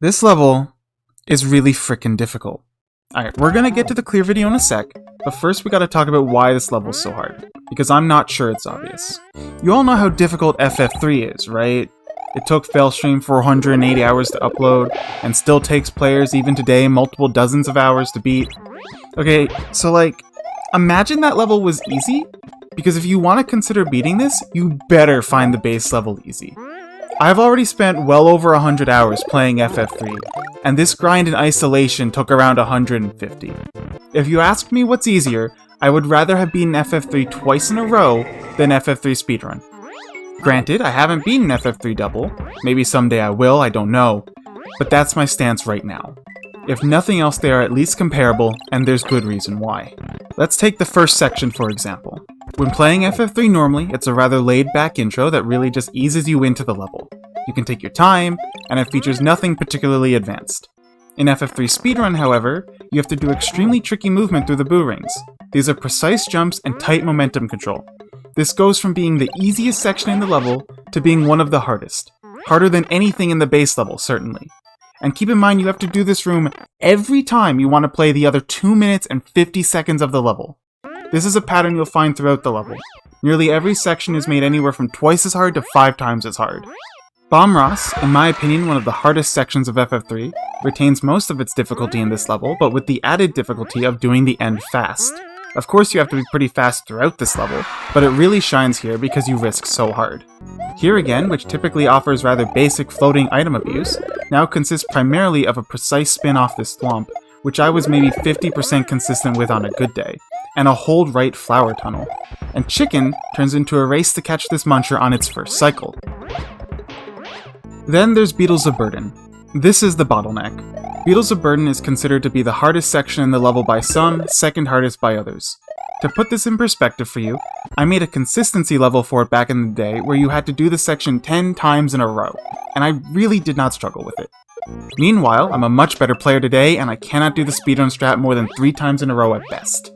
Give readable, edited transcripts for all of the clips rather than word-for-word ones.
This level is really frickin' difficult. Alright, we're gonna get to the clear video in a sec, but first we gotta talk about why this level's so hard, because I'm not sure it's obvious. You all know how difficult FF3 is, right? It took Failstream 480 hours to upload, and still takes players even today multiple dozens of hours to beat. Okay, so imagine that level was easy, because if you want to consider beating this, you better find the base level easy. I've already spent well over 100 hours playing FF3, and this grind in isolation took around 150. If you ask me what's easier, I would rather have beaten FF3 twice in a row than FF3 Speedrun. Granted, I haven't beaten FF3 double, maybe someday I will, I don't know, but that's my stance right now. If nothing else, they are at least comparable, and there's good reason why. Let's take the first section for example. When playing FF3 normally, it's a rather laid-back intro that really just eases you into the level. You can take your time, and it features nothing particularly advanced. In FF3 Speedrun, however, you have to do extremely tricky movement through the boo rings. These are precise jumps and tight momentum control. This goes from being the easiest section in the level to being one of the hardest. Harder than anything in the base level, certainly. And keep in mind you have to do this room every time you want to play the other 2 minutes and 50 seconds of the level. This is a pattern you'll find throughout the level. Nearly every section is made anywhere from twice as hard to 5 times as hard. Bomb Ross, in my opinion one of the hardest sections of FF3, retains most of its difficulty in this level, but with the added difficulty of doing the end fast. Of course you have to be pretty fast throughout this level, but it really shines here because you risk so hard. Here again, which typically offers rather basic floating item abuse, now consists primarily of a precise spin off this thwomp, which I was maybe 50% consistent with on a good day, and a hold right flower tunnel. And Chicken turns into a race to catch this muncher on its first cycle. Then there's Beetles of Burden. This is the bottleneck. Beetles of Burden is considered to be the hardest section in the level by some, second hardest by others. To put this in perspective for you, I made a consistency level for it back in the day where you had to do the section 10 times in a row, and I really did not struggle with it. Meanwhile, I'm a much better player today and I cannot do the speedrun strat more than 3 times in a row at best.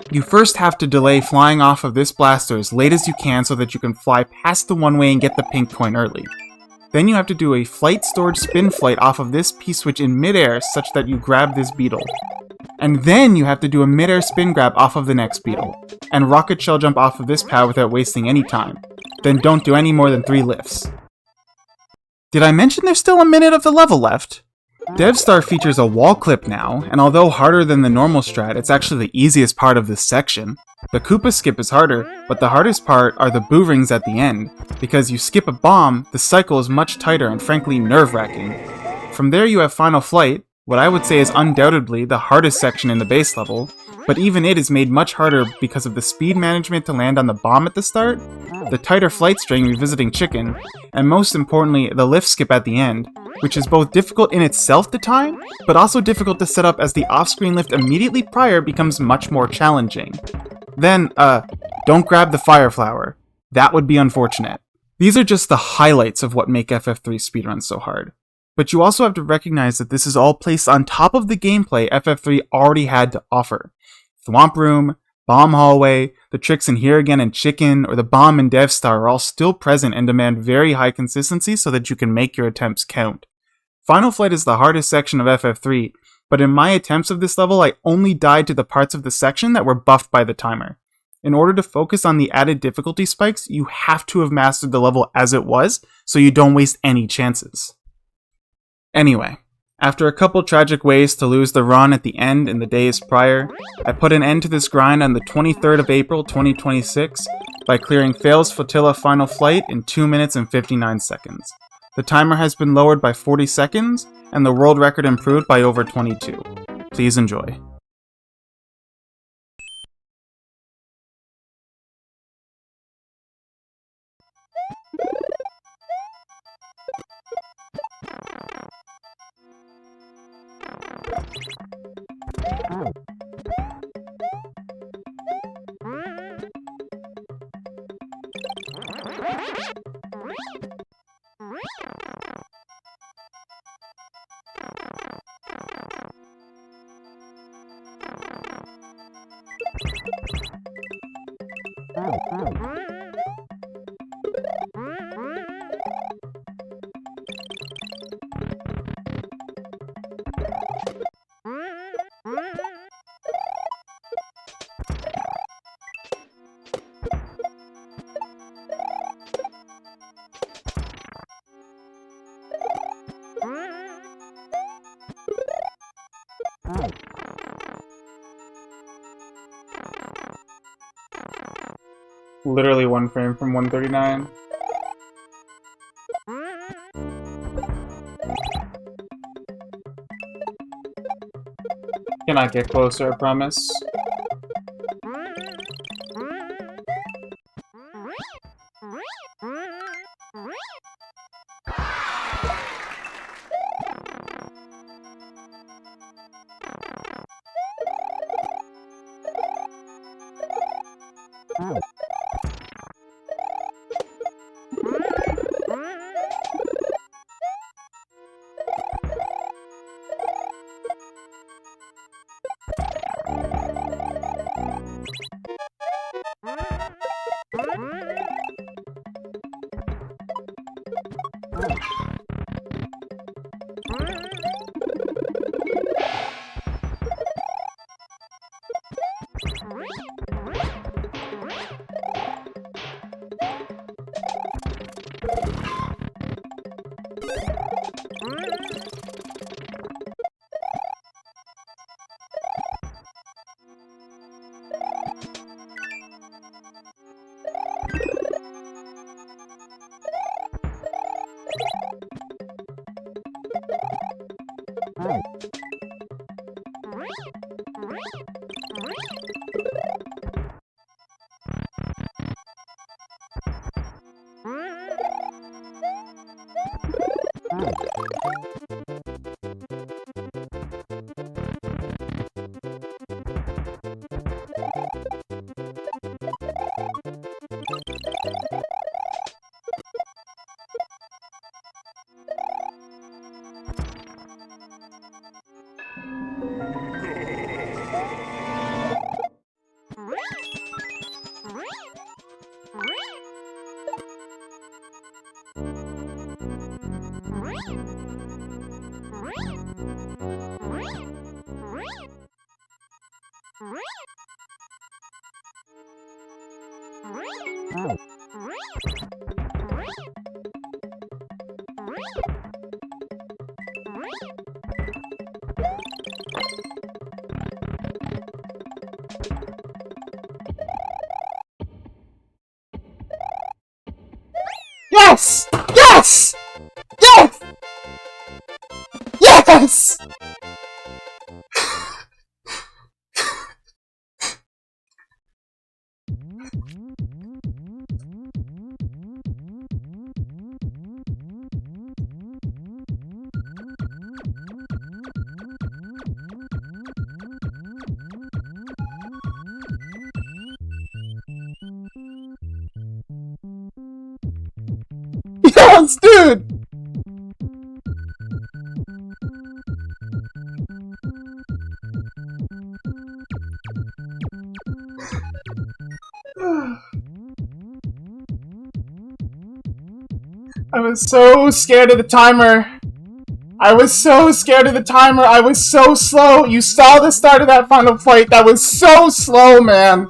You first have to delay flying off of this blaster as late as you can so that you can fly past the one-way and get the pink coin early. Then you have to do a flight storage spin flight off of this P-switch in midair such that you grab this beetle. And then you have to do a midair spin grab off of the next beetle, and rocket shell jump off of this pad without wasting any time. Then don't do any more than 3 lifts. Did I mention there's still a minute of the level left? DevStar features a wall clip now, and although harder than the normal strat, it's actually the easiest part of this section. The Koopa skip is harder, but the hardest part are the boo rings at the end. Because you skip a bomb, the cycle is much tighter and frankly nerve-wracking. From there you have Final Flight, what I would say is undoubtedly the hardest section in the base level, but even it is made much harder because of the speed management to land on the bomb at the start, the tighter flight string revisiting Chicken, and most importantly the lift skip at the end, which is both difficult in itself to time, but also difficult to set up as the off-screen lift immediately prior becomes much more challenging. Then, don't grab the fire flower. That would be unfortunate. These are just the highlights of what make FF3 speedruns so hard. But you also have to recognize that this is all placed on top of the gameplay FF3 already had to offer. Thwomp Room, Bomb Hallway, the tricks in Here Again and Chicken, or the bomb in DevStar are all still present and demand very high consistency so that you can make your attempts count. Final Flight is the hardest section of FF3, but in my attempts of this level I only died to the parts of the section that were buffed by the timer. In order to focus on the added difficulty spikes, you have to have mastered the level as it was, so you don't waste any chances. Anyway, after a couple tragic ways to lose the run at the end in the days prior, I put an end to this grind on the 23rd of April 2026 by clearing Fail's Flotilla Final Flight in 2 minutes and 59 seconds. The timer has been lowered by 40 seconds, and the world record improved by over 22. Please enjoy. Literally 1 frame from 139. Cannot get closer, I promise. Yes! Yes! Yes! Yes! Yes, dude! I was so scared of the timer. I was so scared of the timer. I was so slow. You saw the start of that final fight. That was so slow, man.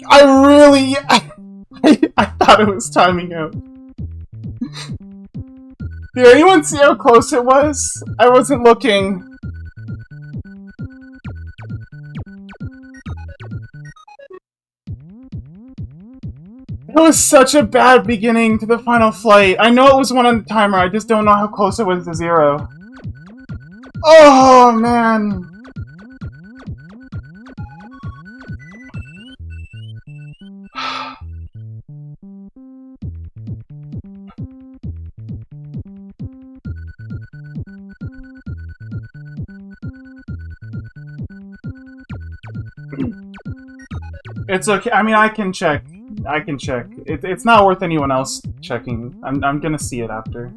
I really... I thought it was timing out. Did anyone see how close it was? I wasn't looking. It was such a bad beginning to the final flight. I know it was 1 on the timer, I just don't know how close it was to 0. Oh, man. It's okay. I mean, I can check. I can check. It's not worth anyone else checking. I'm gonna see it after.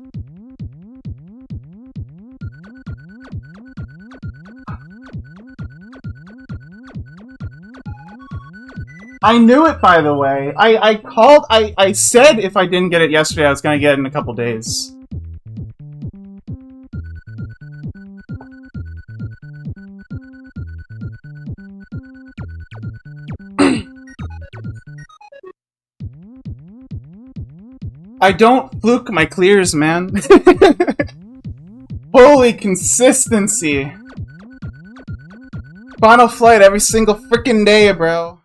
I knew it, by the way. I said if I didn't get it yesterday, I was gonna get it in a couple days. I don't fluke my clears, man. Holy consistency! Final flight every single freaking day, bro.